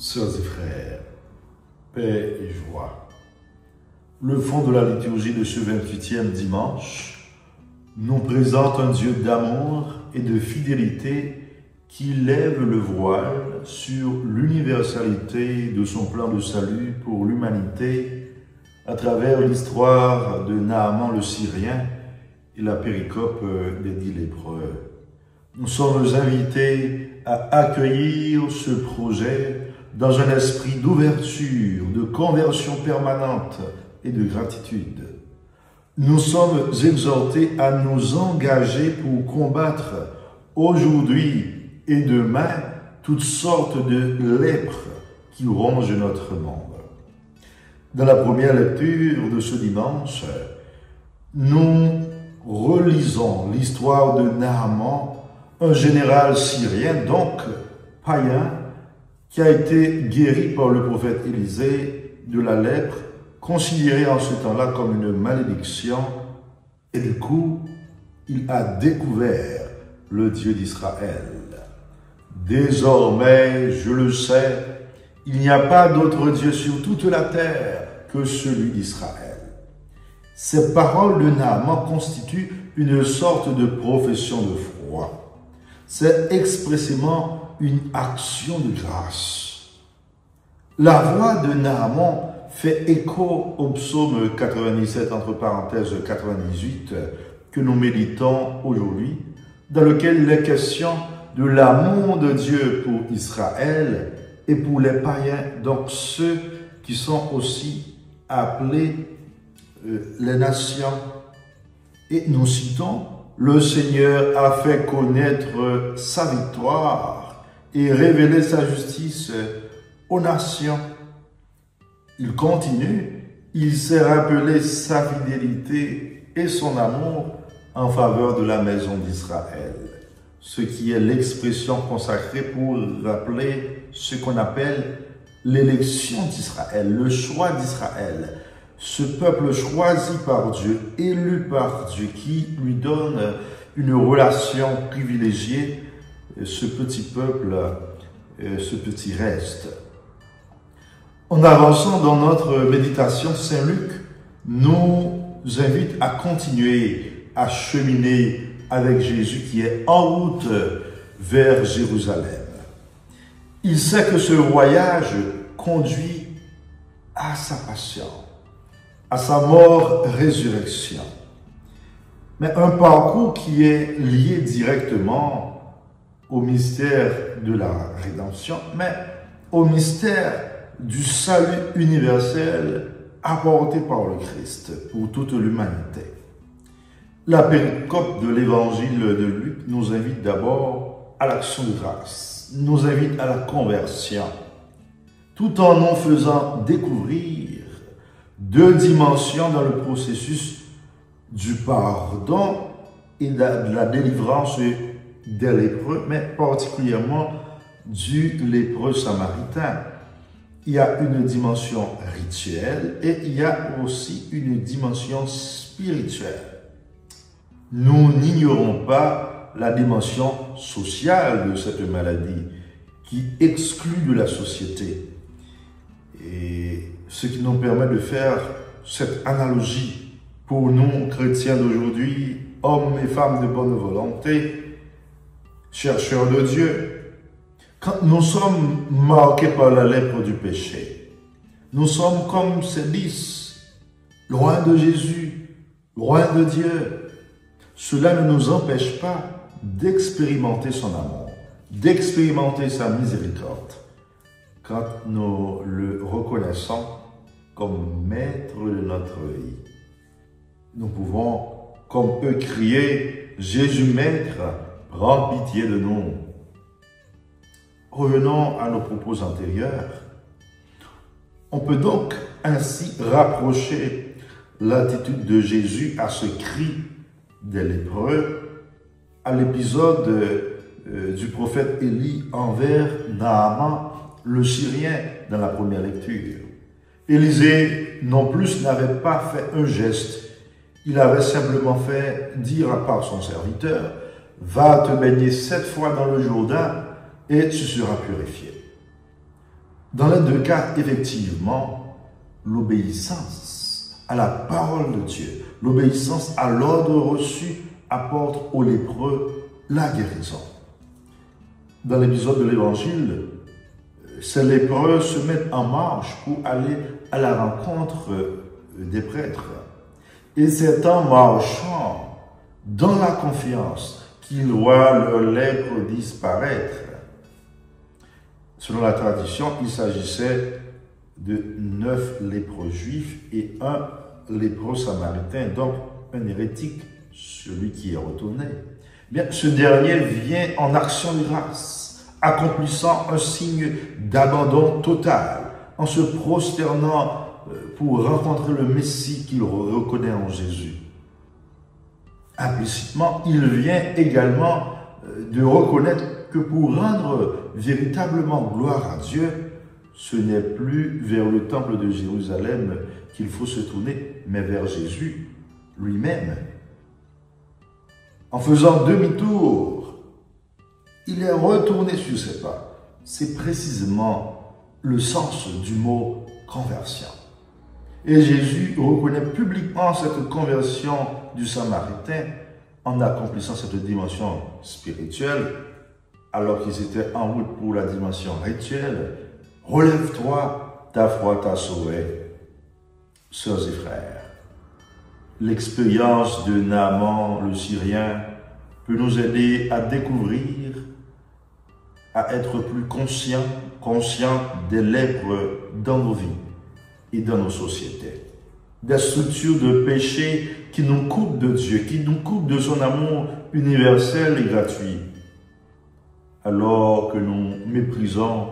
Sœurs et frères, paix et joie. Le fond de la liturgie de ce 28e dimanche nous présente un Dieu d'amour et de fidélité qui lève le voile sur l'universalité de son plan de salut pour l'humanité à travers l'histoire de Naaman le Syrien et la péricope des 10 lépreux. Nous sommes invités à accueillir ce projet dans un esprit d'ouverture, de conversion permanente et de gratitude. Nous sommes exhortés à nous engager pour combattre aujourd'hui et demain toutes sortes de lèpres qui rongent notre monde. Dans la première lecture de ce dimanche, nous relisons l'histoire de Naaman, un général syrien, donc païen, qui a été guéri par le prophète Élisée de la lèpre, considérée en ce temps-là comme une malédiction, et du coup, il a découvert le Dieu d'Israël. Désormais, je le sais, il n'y a pas d'autre Dieu sur toute la terre que celui d'Israël. Ces paroles de Naaman constituent une sorte de profession de foi. C'est expressément une action de grâce. La voix de Naaman fait écho au psaume 97, entre parenthèses 98, que nous méditons aujourd'hui, dans lequel il est question de l'amour de Dieu pour Israël et pour les païens, donc ceux qui sont aussi appelés les nations. Et nous citons: le Seigneur a fait connaître sa victoire et révéler sa justice aux nations. Il continue: il s'est rappelé sa fidélité et son amour en faveur de la maison d'Israël. Ce qui est l'expression consacrée pour rappeler ce qu'on appelle l'élection d'Israël, le choix d'Israël. Ce peuple choisi par Dieu, élu par Dieu, qui lui donne une relation privilégiée, ce petit peuple, ce petit reste. En avançant dans notre méditation, Saint Luc nous invite à continuer à cheminer avec Jésus qui est en route vers Jérusalem. Il sait que ce voyage conduit à sa passion, à sa mort-résurrection. Mais un parcours qui est lié directement au mystère de la rédemption, mais au mystère du salut universel apporté par le Christ pour toute l'humanité. La péricope de l'évangile de Luc nous invite d'abord à l'action de grâce, nous invite à la conversion, tout en nous faisant découvrir deux dimensions dans le processus du pardon et de la délivrance des lépreux, mais particulièrement du lépreux samaritain. Il y a une dimension rituelle et il y a aussi une dimension spirituelle. Nous n'ignorons pas la dimension sociale de cette maladie qui exclut de la société. Et ce qui nous permet de faire cette analogie pour nous, chrétiens d'aujourd'hui, hommes et femmes de bonne volonté, chercheurs de Dieu. Quand nous sommes marqués par la lèpre du péché, nous sommes comme ces 10, loin de Jésus, loin de Dieu. Cela ne nous empêche pas d'expérimenter son amour, d'expérimenter sa miséricorde, quand nous le reconnaissons comme maître de notre vie. Nous pouvons, comme eux, crier: Jésus maître, prends pitié de nous. Revenons à nos propos antérieurs. On peut donc ainsi rapprocher l'attitude de Jésus à ce cri des lépreux à l'épisode du prophète Élie envers Naaman le Syrien dans la première lecture. Élisée non plus n'avait pas fait un geste, il avait simplement fait dire par son serviteur: va te baigner 7 fois dans le Jourdain et tu seras purifié. Dans les deux cas, effectivement, l'obéissance à la parole de Dieu, l'obéissance à l'ordre reçu apporte aux lépreux la guérison. Dans l'épisode de l'Évangile, ces lépreux se mettent en marche pour aller à la rencontre des prêtres. Et c'est en marchant dans la confiance qu'ils voient leur lèpre disparaître. Selon la tradition, il s'agissait de 9 lépreux juifs et un lépreux samaritain, donc un hérétique, celui qui est retourné. Bien, ce dernier vient en action de grâce, accomplissant un signe d'abandon total, en se prosternant pour rencontrer le Messie qu'il reconnaît en Jésus. Implicitement, il vient également de reconnaître que pour rendre véritablement gloire à Dieu, ce n'est plus vers le temple de Jérusalem qu'il faut se tourner, mais vers Jésus lui-même. En faisant demi-tour, il est retourné sur ses pas. C'est précisément le sens du mot conversion. Et Jésus reconnaît publiquement cette conversion du Samaritain en accomplissant cette dimension spirituelle, alors qu'ils étaient en route pour la dimension rituelle. Relève-toi, ta foi t'a sauvé. Sœurs et frères, l'expérience de Naaman le Syrien peut nous aider à découvrir, à être plus conscients des lèpres dans nos vies et dans nos sociétés. Des structures de péché qui nous coupent de Dieu, qui nous coupent de son amour universel et gratuit. Alors que nous méprisons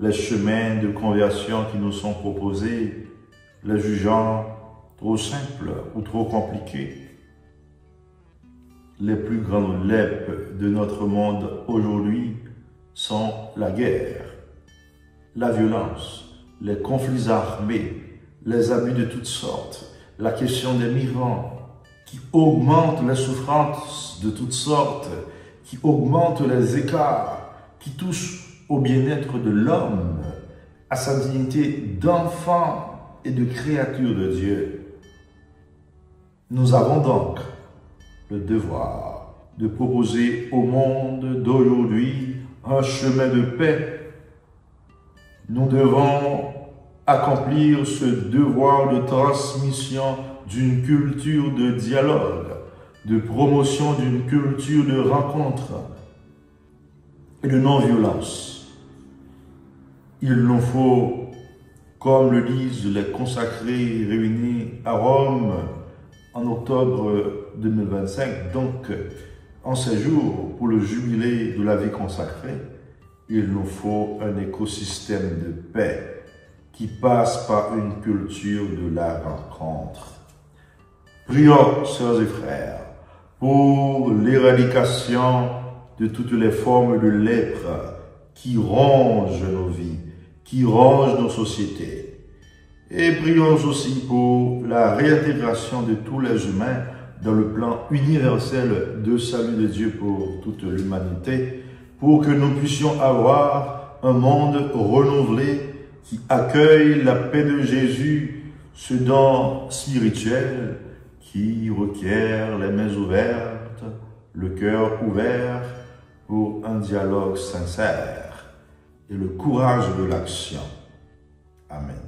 les chemins de conversion qui nous sont proposés, les jugeant trop simples ou trop compliqués. Les plus grandes lèpres de notre monde aujourd'hui sont la guerre, la violence, les conflits armés, les abus de toutes sortes, la question des migrants qui augmentent les souffrances de toutes sortes, qui augmentent les écarts, qui touchent au bien-être de l'homme, à sa dignité d'enfant et de créature de Dieu. Nous avons donc le devoir de proposer au monde d'aujourd'hui un chemin de paix. Nous devons accomplir ce devoir de transmission d'une culture de dialogue, de promotion d'une culture de rencontre et de non-violence. Il nous faut, comme le disent les consacrés réunis à Rome en octobre 2025, donc en ces jours pour le jubilé de la vie consacrée, il nous faut un écosystème de paix qui passe par une culture de la rencontre. Prions, sœurs et frères, pour l'éradication de toutes les formes de lèpre qui rongent nos vies, qui rongent nos sociétés. Et prions aussi pour la réintégration de tous les humains dans le plan universel de salut de Dieu pour toute l'humanité, pour que nous puissions avoir un monde renouvelé qui accueille la paix de Jésus, ce don spirituel qui requiert les mains ouvertes, le cœur ouvert pour un dialogue sincère et le courage de l'action. Amen.